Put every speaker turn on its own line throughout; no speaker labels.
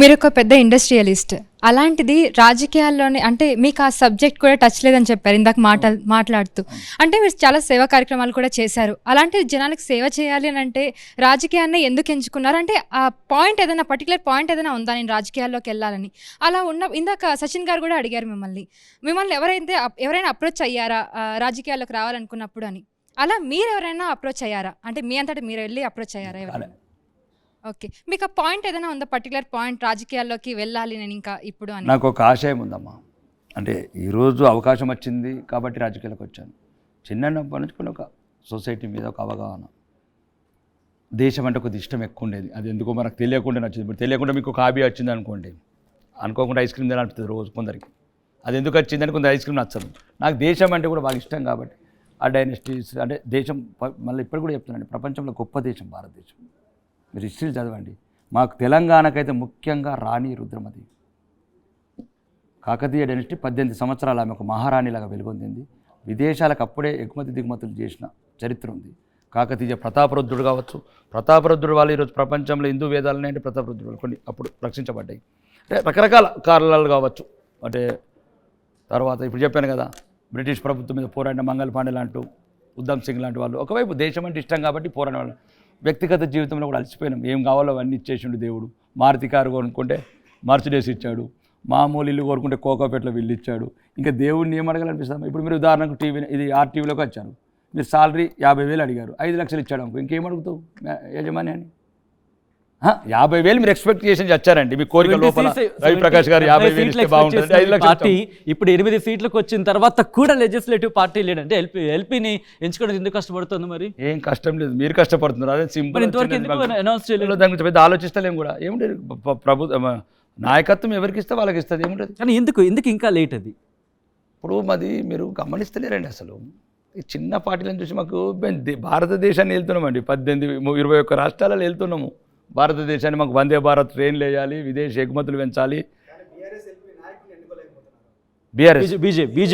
మీరు ఒక పెద్ద ఇండస్ట్రియలిస్ట్, అలాంటిది రాజకీయాల్లోనే అంటే మీకు ఆ సబ్జెక్ట్ కూడా టచ్ లేదని చెప్పారు ఇందాక మాట్లాడుతూ. అంటే మీరు చాలా సేవా కార్యక్రమాలు కూడా చేశారు. అలాంటిది జనాలకు సేవ చేయాలి అని అంటే రాజకీయాన్ని ఎందుకు ఎంచుకున్నారు? అంటే ఆ పాయింట్ ఏదైనా పర్టికులర్ పాయింట్ ఏదైనా ఉందా నేను రాజకీయాల్లోకి వెళ్ళాలని? అలా ఉన్న ఇందాక సచిన్ గారు కూడా అడిగారు మిమ్మల్ని ఎవరైనా అప్రోచ్ అయ్యారా రాజకీయాల్లోకి రావాలనుకున్నప్పుడు అని? అలా మీరు ఎవరైనా అప్రోచ్ అయ్యారా? అంటే మీ అంతటా మీరు వెళ్ళి అప్రోచ్ అయ్యారా ఎవరైనా? ఓకే, మీకు ఆ పాయింట్ ఏదైనా ఉందా, పర్టికులర్ పాయింట్ రాజకీయాల్లోకి వెళ్ళాలి నేను ఇంకా ఇప్పుడు అని?
నాకు ఒక ఆశయం ఉందమ్మా. అంటే ఈరోజు అవకాశం వచ్చింది కాబట్టి రాజకీయాలకు వచ్చాను. చిన్నప్పటి నుంచి కొన్ని ఒక సొసైటీ మీద ఒక అవగాహన, దేశం అంటే కొద్ది ఇష్టం ఎక్కువ ఉండేది. అది ఎందుకో మనకు తెలియకుండా నచ్చింది. ఇప్పుడు తెలియకుండా మీకు ఒక హాబీ వచ్చింది అనుకోండి, అనుకోకుండా ఐస్ క్రీమ్ తినాలనిపిస్తుంది రోజు కొందరికి. అది ఎందుకు వచ్చిందని కొందరు ఐస్ క్రీమ్ నచ్చదు. నాకు దేశం అంటే కూడా బాగా ఇష్టం కాబట్టి ఆ డైనస్టీస్ అంటే దేశం మళ్ళీ ఇప్పుడు కూడా చెప్తున్నాను, ప్రపంచంలో గొప్ప దేశం భారతదేశం. మీరు హిస్టరీ చదవండి. మాకు తెలంగాణకైతే ముఖ్యంగా రాణి రుద్రమదేవి, కాకతీయ డైనస్టీ 18 సంవత్సరాలు ఆమె ఒక మహారాణిలాగా వెలుగొందింది. విదేశాలకు అప్పుడే ఎగుమతి దిగుమతులు చేసిన చరిత్ర ఉంది. కాకతీయ ప్రతాపరుద్రుడు కావచ్చు, ప్రతాపరుద్రుడు వాళ్ళు ఈరోజు ప్రపంచంలో హిందూ వేదాలనే అంటే ప్రతాపరుద్రుడు కొన్ని అప్పుడు రక్షించబడ్డాయి. అంటే రకరకాల కారణాలు కావచ్చు. అంటే తర్వాత ఇప్పుడు చెప్పాను కదా, బ్రిటిష్ ప్రభుత్వం మీద పోరాడిన మంగళ పాండే లాంటి, ఉద్దమ్ సింగ్ లాంటి వాళ్ళు ఒకవైపు దేశం అంటే ఇష్టం కాబట్టి పోరాడిన వాళ్ళు. వ్యక్తిగత జీవితంలో కూడా అలసిపోయినాం. ఏం కావాలో అవన్నీ ఇచ్చేసిండు దేవుడు. మారుతి కారు కొనుక్కుంటే మర్సిడీస్ ఇచ్చాడు, మామూలు ఇల్లు కోరుకుంటే కోకాపేటలో వీళ్ళు ఇచ్చాడు. ఇంకా దేవుడిని ఏం అడగాలనిపిస్తాం? ఇప్పుడు మీరు ఉదాహరణకు టీవీ, ఇది ఆర్టీవీలోకి వచ్చారు, మీరు సాలరీ 50,000 అడిగారు, 5 లక్షలు ఇచ్చాడు అనుకో, ఇంకేం అడుగుతావు యజమాని అని? 50,000 మీరు ఎక్స్పెక్ట్ చేసి వచ్చారండి, మీ కోరిక లోపల రవిప్రకాష్ గారు 50,000 ఇస్తే బాగుంటుంది, 5 లక్షలు.
ఇప్పుడు 8 సీట్లకు వచ్చిన తర్వాత కూడా లెజిస్లేటివ్ పార్టీ లేదంటే ఎల్పీని ఎంచుకోవడానికి ఎందుకు కష్టపడుతుంది? మరి
ఏం కష్టం లేదు, మీరు కష్టపడుతున్నారు. అదే సింపుల్.
ఇంతవరకు ఎందుకు అనౌన్స్ చేయలేదు?
దాని గురించి పెద్ద ఆలోచిస్తలేము కూడా. ఏముంటుంది, ప్రభుత్వ నాయకత్వం ఎవరికి ఇస్తే వాళ్ళకి ఇస్తుంది, ఏముంటుంది.
కానీ ఎందుకు ఇంకా లేట్? అది
ఇప్పుడు మాది మీరు గమనిస్తలేరండి. అసలు ఈ చిన్న పార్టీలను చూసి మాకు భారతదేశాన్ని వెళ్తున్నామండి, 21 రాష్ట్రాలలో వెళ్తున్నాము భారతదేశాన్ని. మాకు వందే భారత్ ట్రైన్లు వేయాలి, విదేశీ ఎగుమతులు పెంచాలి.
బీజేపీ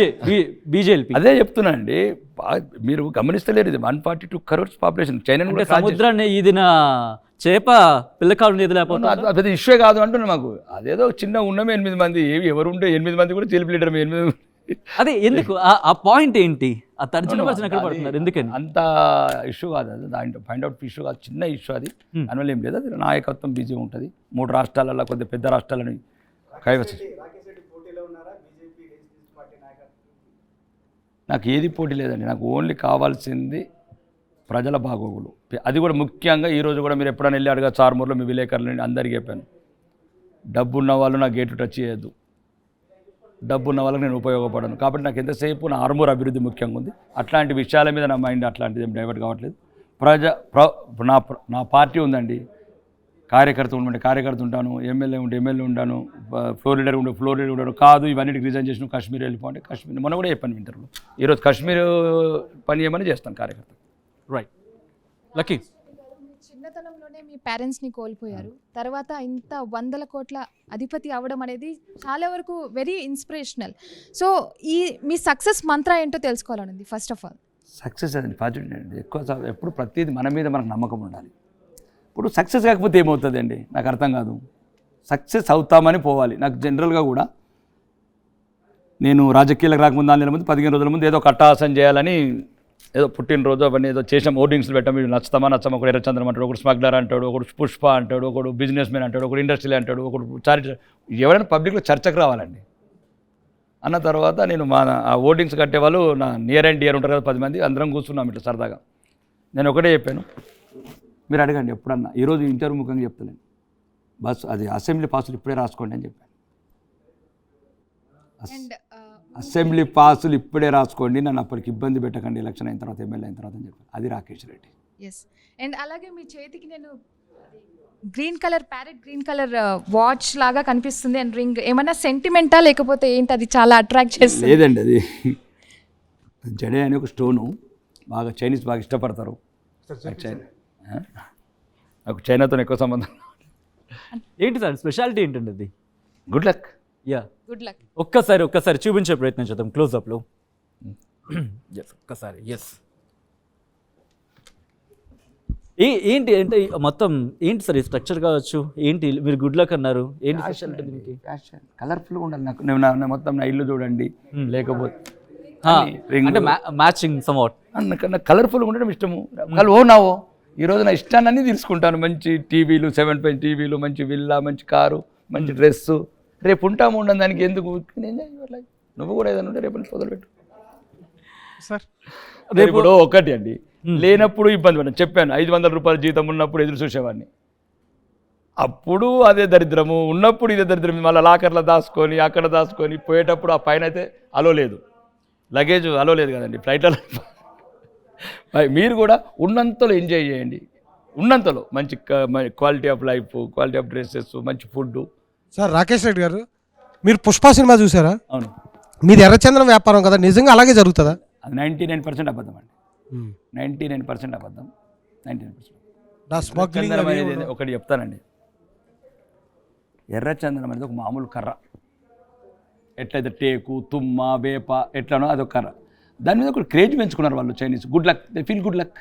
అదే చెప్తున్నానండి, మీరు గమనిస్తలేరు. ఇది 142 crores పాపులేషన్. చైనా
సముద్రాన్ని ఈదిన చేప పిల్లకాడు ఎదులేకపోతే
పెద్ద ఇష్యూ కాదు అంటున్నా. మాకు అదేదో చిన్న ఉన్నమే 8 మంది, ఎవరు ఉంటే 8 మంది కూడా తెలిపి లీడర్ 8.
అదే ఎందుకు ఆ పాయింట్ ఏంటి? ఆ తర్జన పర్సన్ ఎక్కడ పడుతున్నారు? ఎందుకని
అంత ఇష్యూ కాదు అది, దాంట్లో ఫైండ్ అవుట్ ఇష్యూ కాదు, చిన్న ఇష్యూ అది. దానివల్ల ఏం లేదు, అది నాయకత్వం బిజీ ఉంటుంది. 3 రాష్ట్రాలలో కొద్దిగా పెద్ద రాష్ట్రాలని కైవసం. నాకు ఏది పోటీ లేదండి, నాకు ఓన్లీ కావాల్సింది ప్రజల బాగోగులు. అది కూడా ముఖ్యంగా ఈరోజు కూడా మీరు ఎప్పుడైనా వెళ్ళి అడగచ్చు, ఆర్మూర్లో మీ విలేకరులని అందరికీ చెప్పాను, డబ్బున్న వాళ్ళు నా గేటు టచ్ చేయొద్దు, డబ్బున్న వాళ్ళకి నేను ఉపయోగపడను. కాబట్టి నాకు ఎంతసేపు నా ఆర్మూర్ అభివృద్ధి ముఖ్యంగా ఉంది. అట్లాంటి విషయాల మీద నా మైండ్ అట్లాంటిది ఏం డైవర్ట్ కావట్లేదు. నా పార్టీ ఉందండి, కార్యకర్త ఉంటే కార్యకర్త ఉంటాను, ఎమ్మెల్యే ఉంటే ఎమ్మెల్యే ఉంటాను, ఫ్లోర్ లీడర్ ఉంటే ఫ్లోర్ లీడర్ ఉంటాను. కాదు ఇవన్నిటికి రిజైన్ చేసిన కాశ్మీర్ వెళ్ళిపోంటే కాశ్మీర్, మొన్న కూడా చెప్పాను ఇంటర్వ్యూలో, ఈరోజు కాశ్మీర్ పని చేయమని చేస్తాను కార్యకర్త.
రైట్. లక్కీ,
చిన్నతనంలోనే మీ పేరెంట్స్ని కోల్పోయారు, తర్వాత ఇంత 100 కోట్ల అధిపతి అవ్వడం అనేది చాలా వరకు వెరీ ఇన్స్పిరేషనల్. సో మీ సక్సెస్ మంత్ర ఏంటో తెలుసుకోవాలనుంది. ఫస్ట్ ఆఫ్ ఆల్
సక్సెస్ అదండి, పాజిటివ్ అండి. ఎప్పుడు ప్రతిదీ మన మీద మనకు నమ్మకం ఉండాలి. ఇప్పుడు సక్సెస్ కాకపోతే ఏమవుతుంది అండి, నాకు అర్థం కాదు. సక్సెస్ అవుతామని పోవాలి. నాకు జనరల్గా కూడా నేను రాజకీయాలకు రాకముందు 4 నెలల ముందు 15 రోజుల ముందు ఏదో కట్టాసన చేయాలని, ఏదో పుట్టినరోజు అవన్నీ ఏదో చేసాం, ఓటింగ్స్లు పెట్టాం. మీరు నచ్చుతామా నచ్చమా, ఒకడు ఎర్రచంద్రం అంటాడు, ఒకడు స్మగ్లర్ అంటాడు, ఒకడు పుష్ప అంటాడు, ఒకడు బిజినెస్ మ్యాన్ అంటాడు, ఒకడు ఇండస్ట్రియల్ అంటాడు, ఒకడు చారిటీ. ఎవరైనా పబ్లిక్లో చర్చకు రావాలండి అన్న తర్వాత నేను ఆ ఓటింగ్స్ కట్టేవాళ్ళు నా నియర్ అండ్ డియర్ ఉంటారు కదా 10 మంది, అందరం కూర్చున్నాం ఇట్లా సరదాగా. నేను ఒకటే చెప్పాను, మీరు అడగండి ఎప్పుడన్నా, ఈరోజు ఇంటర్వ్యూ ముఖంగా చెప్తలేను, బస్ అది అసెంబ్లీ పాసులు ఇప్పుడే రాసుకోండి అని చెప్పాను. అసెంబ్లీ పాసులు ఇప్పుడే రాసుకోండి, నన్ను అప్పటికి ఇబ్బంది పెట్టకండి, ఎలక్షన్ అయిన తర్వాత ఎమ్మెల్యే అయిన తర్వాత అని చెప్పాను. అది రాకేష్ రెడ్డి.
ఎస్. అండ్ అలాగే మీ చేతికి నేను ప్యారెట్ గ్రీన్ కలర్ వాచ్ లాగా కనిపిస్తుంది అండ్ రింగ్, ఏమన్నా సెంటిమెంటా లేకపోతే ఏంటి? అది చాలా అట్రాక్ట్ చేస్తుంది.
లేదండి, అది జడే అనే ఒక స్టోను, బాగా చైనీస్ బాగా ఇష్టపడతారు. నాకు చైనాతో ఎక్కువ సంబంధం.
ఏంటి సార్ స్పెషాలిటీ ఏంటండి అది?
Good luck.
Yeah,
good luck.
ఒక్కసారి చూపించే ప్రయత్నం చేద్దాం క్లోజ్అప్లో. ఒక్కసారి. ఎస్, ఏంటి అంటే మొత్తం ఏంటి సార్ ఈ స్ట్రక్చర్ కావచ్చు, ఏంటి మీరు గుడ్ లక్ అన్నారు, ఏంటి స్పెషల్ అంటే దీనికి?
ఫ్యాషన్ కలర్ఫుల్గా ఉండాలి నాకు. నేను మొత్తం నా ఇల్లు చూడండి, లేకపోతే
అంటే మ్యాచింగ్ సమ్వాట్
అన్నకన్నా కలర్ఫుల్గా ఉండడం ఇష్టము. నావో ఈరోజు నా ఇష్టాన్ని తీసుకుంటాను. మంచి టీవీలు, 7.5 టీవీలు, మంచి విల్లా, మంచి కారు, మంచి డ్రెస్సు. రేపు ఉంటాము ఉండని దానికి ఎందుకు? నువ్వు కూడా ఏదైనా ఉంటే రేపు మొదలుపెట్టు
సార్.
రేపు ఇప్పుడు ఒకటి అండి, లేనప్పుడు ఇబ్బంది పడ్డాను. చెప్పాను 500 రూపాయల జీతం ఉన్నప్పుడు ఎదురు చూసేవాడిని. అప్పుడు అదే దరిద్రము, ఉన్నప్పుడు ఇదే దరిద్రం. మళ్ళీ లాకర్లో దాచుకొని అక్కడ దాచుకొని పోయేటప్పుడు ఆ పైన అయితే అలో లేదు, లగేజ్ అలో లేదు కదండి ఫ్లైట్లలో. మీరు కూడా ఉన్నంతలో ఎంజాయ్ చేయండి, ఉన్నంతలో మంచి quality of life, quality of dresses, మంచి ఫుడ్.
సార్ రాకేష్ రెడ్డి గారు, మీరు పుష్ప సినిమా చూసారా?
అవును.
మీది ఎర్రచందనం వ్యాపారం కదా, నిజంగా అలాగే జరుగుతుందా?
అది 99% అబద్ధం అండి. 99% అబద్ధం, 99%. ఎర్రచందనం అనేది ఒకటి చెప్తానండి. ఎర్రచందనం అనేది ఒక మామూలు కర్ర, ఎట్లయితే టేకు, తుమ్మ, వేప ఎట్లనో అదొక కర్ర. దాని మీద ఒక క్రేజ్ పెంచుకున్నారు వాళ్ళు Chinese. Good luck, they feel good luck.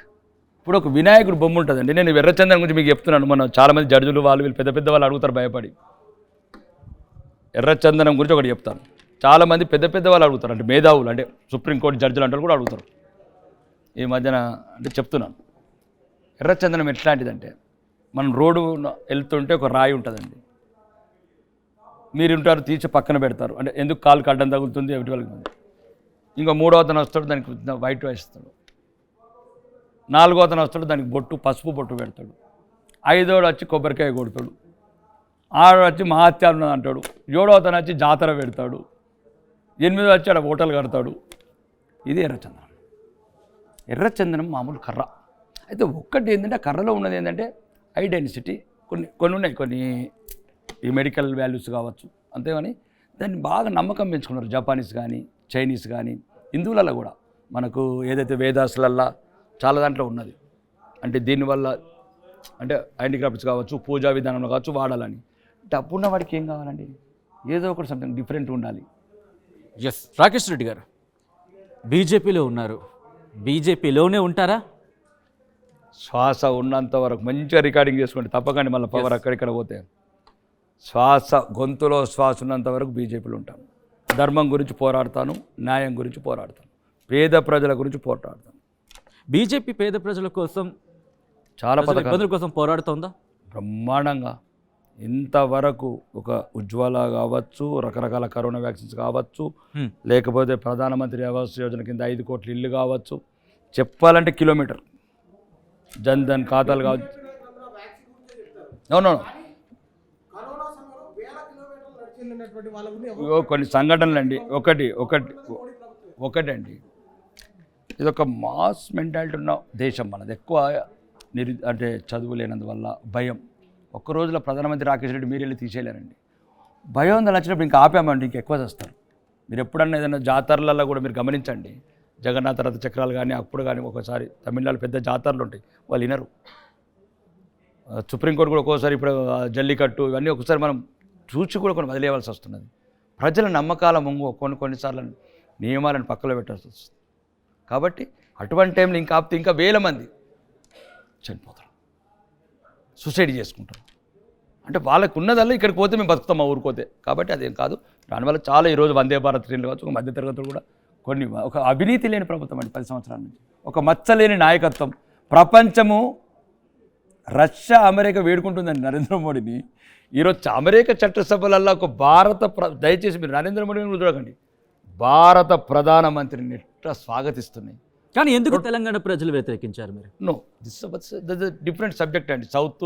ఇప్పుడు ఒక వినాయకుడు బొమ్మ ఉంటుందండి. నేను ఎర్రచందనం గురించి మీకు చెప్తున్నాను. మనం చాలామంది జడ్జులు వీళ్ళు పెద్ద పెద్ద వాళ్ళు అడుగుతారు భయపడి. ఎర్రచందనం గురించి ఒకటి చెప్తాను. చాలామంది పెద్ద పెద్ద వాళ్ళు అడుగుతారు, అంటే మేధావులు, అంటే సుప్రీంకోర్టు జడ్జిలు అంటారు కూడా అడుగుతారు. ఈ మధ్యన అంటే చెప్తున్నాను. ఎర్రచందనం ఎట్లాంటిదంటే, మనం రోడ్డు వెళ్తుంటే ఒక రాయి ఉంటుందండి, మీరు ఉంటారు తీసి పక్కన పెడతారు. అంటే ఎందుకు కాలుకి అడ్డం తగులుతుంది ఎవిటి వాళ్ళకి. ఇంకా 3వ అతను వస్తాడు, దానికి వైట్ వేస్తాడు. 4వ అతను వస్తాడు, దానికి బొట్టు, పసుపు బొట్టు పెడతాడు. 5వ వచ్చి కొబ్బరికాయ కొడతాడు. 6వ వచ్చి మహాత్యాలు అంటాడు. 7వ అతను వచ్చి జాతర పెడతాడు. 8వ వచ్చి ఆడ హోటల్ కడతాడు. ఇది ఎర్రచందనం. ఎర్రచందనం మామూలు కర్ర. అయితే ఒక్కటి ఏంటంటే, ఆ కర్రలో ఉన్నది ఏంటంటే ఐడెన్సిటీ. కొన్ని ఉన్నాయి, కొన్ని ఈ మెడికల్ వాల్యూస్ కావచ్చు, అంతేగాని దాన్ని బాగా నమ్మకం పెంచుకున్నారు జపానీస్ కానీ, చైనీస్ కానీ, హిందువులలో కూడా. మనకు ఏదైతే వేదాసులల్లా చాలా దాంట్లో ఉన్నది. అంటే దీనివల్ల అంటే హ్యాండిక్రాఫ్ట్స్ కావచ్చు, పూజా విధానంలో కావచ్చు వాడాలని. డబ్బున్న వాడికి ఏం కావాలండి, ఏదో ఒకటి సంథింగ్ డిఫరెంట్ ఉండాలి.
ఎస్, రాకేష్ రెడ్డి గారు బీజేపీలో ఉన్నారు, బీజేపీలోనే ఉంటారా?
శ్వాస ఉన్నంత వరకు మంచిగా రికార్డింగ్ చేసుకోండి, తప్పకండి. మళ్ళీ పవర్ అక్కడిక్కడ పోతే శ్వాస, గొంతులో శ్వాస ఉన్నంత వరకు బీజేపీలో ఉంటాను. ధర్మం గురించి పోరాడతాను, న్యాయం గురించి పోరాడతాను, పేద ప్రజల గురించి పోరాడతాను.
బీజేపీ పేద ప్రజల కోసం,
చాలా
ఇబ్బందుల కోసం పోరాడుతోందా?
బ్రహ్మాండంగా. ఇంతవరకు ఒక ఉజ్వల కావచ్చు, రకరకాల కరోనా వ్యాక్సిన్స్ కావచ్చు, లేకపోతే ప్రధానమంత్రి ఆవాస్ యోజన కింద 5 కోట్ల ఇల్లు కావచ్చు, చెప్పాలంటే కిలోమీటర్ జన్ధన్ ఖాతాలు కావచ్చు. అవును, కొన్ని సంఘటనలు అండి. ఒకటి అండి, ఇది ఒక మాస్ మెంటాలిటీ ఉన్న దేశం మనది. ఎక్కువ అంటే చదువు లేనందువల్ల భయం. ఒక్క రోజులో ప్రధానమంత్రి రాకేష్ రెడ్డి మీరు వెళ్ళి తీసేయలేరండి. భయం వచ్చినప్పుడు ఇంకా ఆపామండి, ఇంకా ఎక్కువ చేస్తారు. మీరు ఎప్పుడన్నా ఏదైనా జాతరలలో కూడా మీరు గమనించండి, జగన్నాథ రథ చక్రాలు కానీ అప్పుడు కానీ ఒకసారి తమిళనాడు పెద్ద జాతరలు ఉంటాయి, వాళ్ళు వినరు. సుప్రీంకోర్టు కూడా ఒక్కోసారి ఇప్పుడు జల్లికట్టు ఇవన్నీ ఒకసారి మనం చూసి కూడా కొన్ని వదిలేయవలసి వస్తున్నది. ప్రజల నమ్మకాల ముంగు కొన్నిసార్లు నియమాలను పక్కలో పెట్టాల్సి వస్తుంది. కాబట్టి అటువంటి టైంలో ఇంకా ఆపితే ఇంకా వేల మంది చనిపోతారు, సూసైడ్ చేసుకుంటారు. అంటే వాళ్ళకు ఉన్నదల్లా ఇక్కడికి పోతే మేము బతుకుతాం, మా ఊరికోతే. కాబట్టి అదేం కాదు. దానివల్ల చాలా ఈరోజు వందే భారత్ ట్రైన్లు కావచ్చు, ఒక మధ్యతరగతులు కూడా కొన్ని, ఒక అవినీతి లేని ప్రభుత్వం అండి 10 సంవత్సరాల నుంచి, ఒక మచ్చలేని నాయకత్వం. ప్రపంచము రష్యా అమెరికా వేడుకుంటుందండి నరేంద్ర మోడీని. ఈరోజు అమెరికా చట్టసభలల్లో ఒక దయచేసి మీరు నరేంద్ర మోడీని చూడకండి, భారత ప్రధానమంత్రిని ఎట్లా స్వాగతిస్తున్నాయి.
కానీ ఎందుకు తెలంగాణ ప్రజలు వ్యతిరేకించారు మీరు?
నో, దిస్ డిఫరెంట్ సబ్జెక్ట్ అండి. సౌత్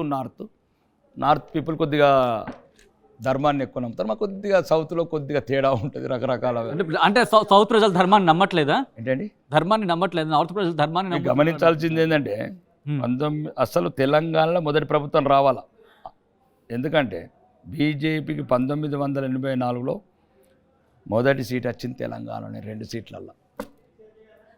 నార్త్ పీపుల్ కొద్దిగా ధర్మాన్ని ఎక్కువ నమ్ముతారు, మాకు కొద్దిగా సౌత్లో కొద్దిగా తేడా ఉంటుంది, రకరకాల.
అంటే సౌత్ ప్రజలు ధర్మాన్ని నమ్మట్లేదా?
ఏంటండి
ధర్మాన్ని నమ్మట్లేదు, నార్త్ ప్రజలు ధర్మాన్ని
గమనించాల్సింది ఏంటంటే, అసలు తెలంగాణలో మొదటి ప్రభుత్వం రావాలా. ఎందుకంటే బీజేపీకి 1984లో మొదటి సీట్ వచ్చింది తెలంగాణలోనే, 2 సీట్లల్లో.